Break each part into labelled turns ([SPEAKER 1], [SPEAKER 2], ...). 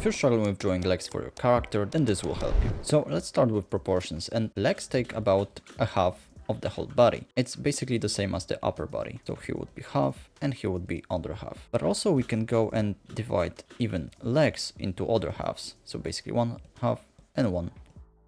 [SPEAKER 1] If you're struggling with drawing legs for your character, then this will help you. So let's start with proportions, and legs take about a half of the whole body. It's basically the same as the upper body. So here would be half and here would be other half. But also we can go and divide even legs into other halves. So basically one half and one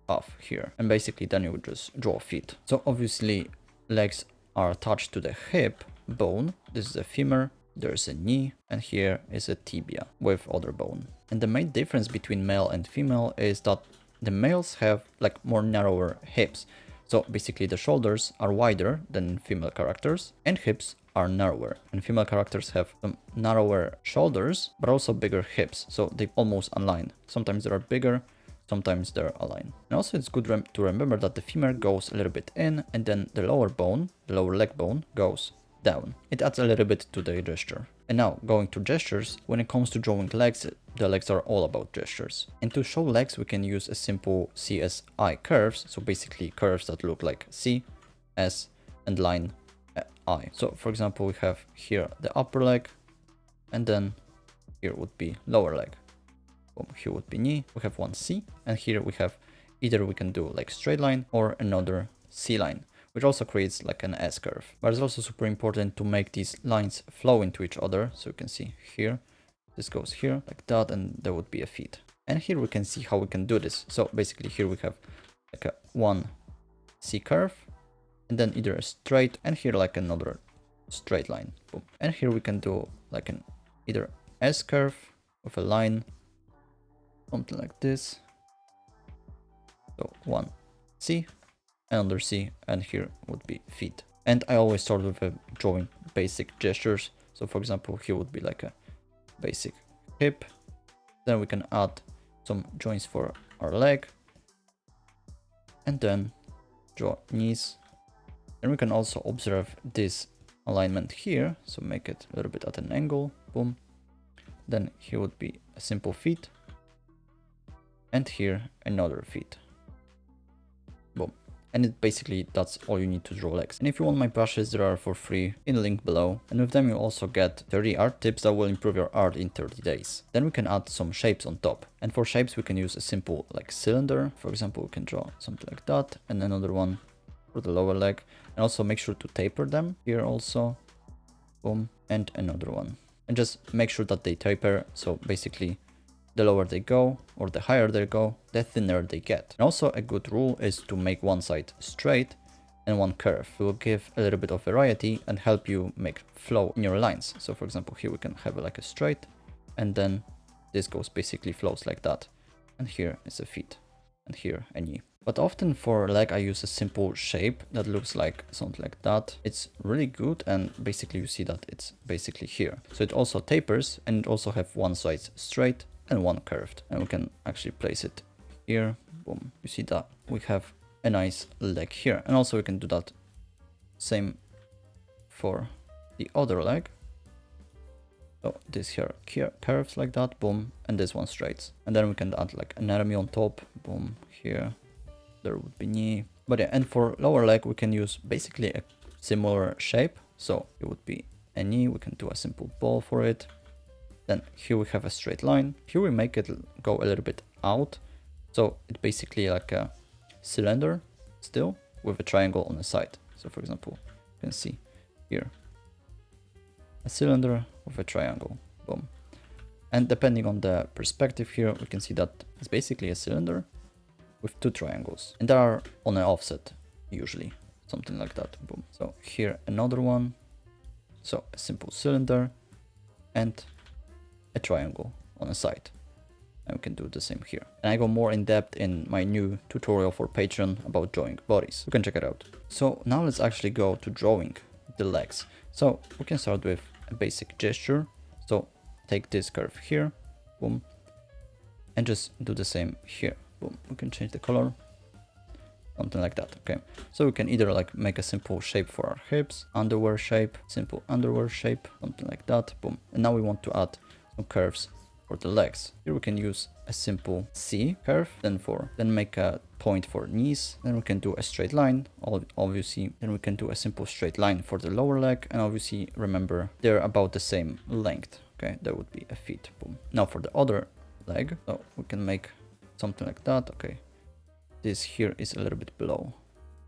[SPEAKER 1] half here. And basically then you would just draw feet. So obviously legs are attached to the hip bone. This is a femur, there's a knee, and here is a tibia with other bone. And the main difference between male and female is that the males have like more narrower hips. So basically the shoulders are wider than female characters and hips are narrower. And female characters have some narrower shoulders, but also bigger hips. So they almost align. Sometimes they are bigger, sometimes they're aligned. And also it's good to remember that the femur goes a little bit in and then the lower bone, the lower leg bone goes down. It adds a little bit to the gesture. And now going to gestures, when it comes to drawing legs, the legs are all about gestures. And to show legs, we can use a simple CSI curves. So basically curves that look like C, S, and line I. So for example, we have here the upper leg, and then here would be lower leg. Here would be knee. We have one C, and here we have either we can do like straight line or another C line, which also creates like an S curve. But it's also super important to make these lines flow into each other. So you can see here, this goes here like that, and there would be a feet. And here we can see how we can do this. So basically here we have like a one C curve, and then either a straight, and here like another straight line. Boom. And here we can do like an either S curve with a line, something like this. So one C, another C, and here would be feet. And I always start with drawing basic gestures. So for example, here would be like a basic hip. Then we can add some joints for our leg, and then draw knees. And we can also observe this alignment here. So make it a little bit at an angle. Boom. Then here would be a simple feet, and here another feet. Boom. And basically that's all you need to draw legs. And if you want my brushes, they are for free in the link below. And with them you also get 30 art tips that will improve your art in 30 days. Then we can add some shapes on top. And for shapes we can use a simple like cylinder. For example, we can draw something like that, and another one for the lower leg. And also make sure to taper them here also. Boom. And another one. And just make sure that they taper. So basically the lower they go or the higher they go, the thinner they get. And also a good rule is to make one side straight and one curve. It will give a little bit of variety and help you make flow in your lines. So for example, here we can have like a straight, and then this goes basically flows like that. And here is a feet, and here a knee. But often for leg I use a simple shape that looks like something like that. It's really good, and basically you see that it's basically here. So it also tapers, and it also have one side straight and one curved, and we can actually place it here. Boom. You see that we have a nice leg here, and also we can do that same for the other leg. So this here curves like that, boom, and this one straights. And then we can add like anatomy on top, boom, here there would be knee. But yeah, and for lower leg we can use basically a similar shape. So it would be a knee, we can do a simple ball for it. Then here we have a straight line. Here we make it go a little bit out. So it's basically like a cylinder still with a triangle on the side. So for example, you can see here a cylinder with a triangle. Boom. And depending on the perspective here, we can see that it's basically a cylinder with two triangles. And they are on an offset usually. Something like that. Boom. So here another one. So a simple cylinder and a triangle on the side, and we can do the same here. And I go more in depth in my new tutorial for Patreon about drawing bodies. You can check it out. So now let's actually go to drawing the legs. So we can start with a basic gesture. So take this curve here, boom, and just do the same here. Boom. We can change the color, something like that. Okay, so we can either like make a simple shape for our hips, underwear shape, simple underwear shape, something like that. Boom. And now we want to add some curves for the legs. Here we can use a simple C curve, then make a point for knees. Then we can do a straight line, obviously. Then we can do a simple straight line for the lower leg, and obviously remember they're about the same length. Okay, that would be a feet. Boom. Now for the other leg. So we can make something like that. Okay, this here is a little bit below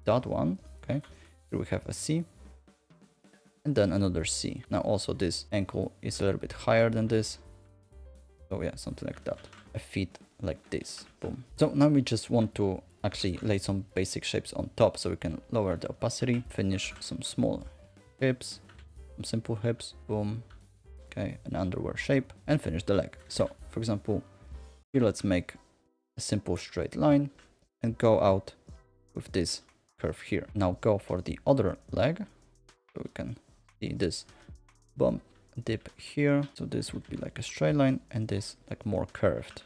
[SPEAKER 1] that one. Okay, here we have a C and then another C. Now also this ankle is a little bit higher than this. So yeah, something like that. A feet like this. Boom. So now we just want to actually lay some basic shapes on top, so we can lower the opacity, finish some small hips, some simple hips. Boom. Okay, an underwear shape, and finish the leg. So for example, here let's make a simple straight line and go out with this curve here. Now go for the other leg, so we can see this bump dip here. So this would be like a straight line and this like more curved.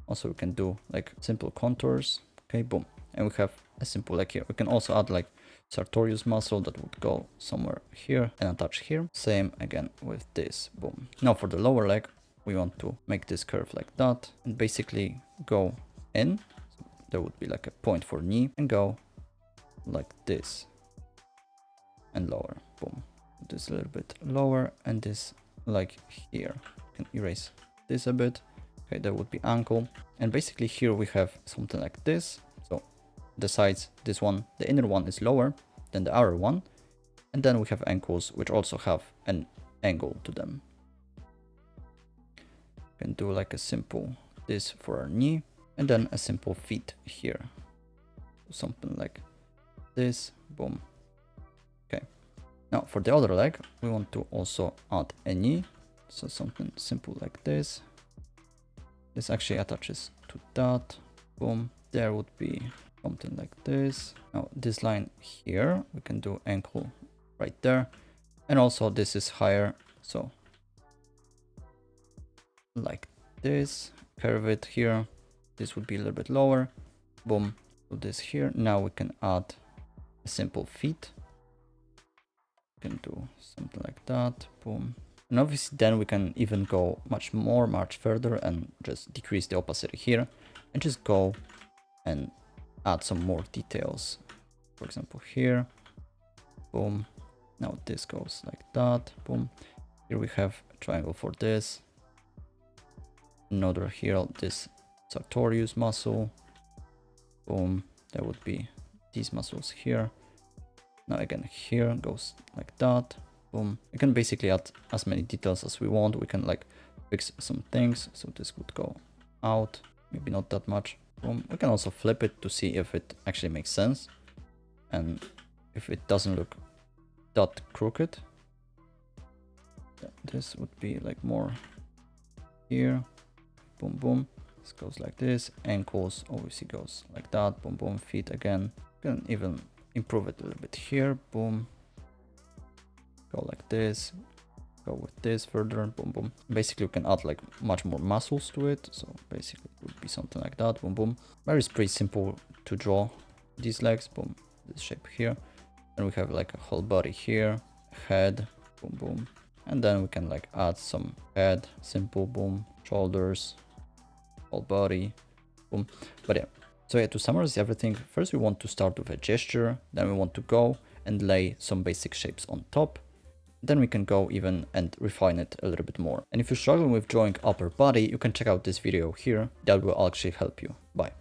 [SPEAKER 1] Also we can do like simple contours. Okay, boom, and we have a simple leg here. We can also add like sartorius muscle that would go somewhere here and attach here. Same again with this. Boom. Now for the lower leg, we want to make this curve like that and basically go in. So there would be like a point for knee and go like this and lower. Boom. This a little bit lower and this like here. Can erase this a bit. Okay, that would be ankle. And basically here we have something like this. So the sides, this one, the inner one is lower than the outer one. And then we have ankles which also have an angle to them. We can do like a simple this for our knee and then a simple feet here. Something like this. Boom. Okay. Now for the other leg, we want to also add a knee. So something simple like this. This actually attaches to that. Boom. There would be something like this. Now this line here, we can do ankle right there. And also this is higher. So like this, curve it here. This would be a little bit lower. Boom. Do this here. Now we can add a simple feet. We can do something like that. Boom. And obviously then we can even go much further and just decrease the opacity here and just go and add some more details. For example, here, boom. Now this goes like that, boom. Here we have a triangle for this. Another here, this sartorius muscle, boom. There would be these muscles here. Now again, here goes like that. Boom. We can basically add as many details as we want. We can like fix some things. So this would go out, maybe not that much. Boom. We can also flip it to see if it actually makes sense. And if it doesn't look that crooked, this would be like more here. Boom, boom. This goes like this. Ankles obviously goes like that. Boom, boom. Feet again. You can even improve it a little bit here. Boom. Go like this, go with this further, boom, boom. Basically, we can add like much more muscles to it. So basically, it would be something like that, boom, boom. But it's pretty simple to draw these legs, boom, this shape here. And we have like a whole body here, head, boom, boom. And then we can like add some head, simple, boom, shoulders, whole body, boom. But yeah, so yeah, to summarize everything, first we want to start with a gesture, then we want to go and lay some basic shapes on top. Then we can go even and refine it a little bit more. And if you're struggling with drawing upper body, you can check out this video here. That will actually help you. Bye.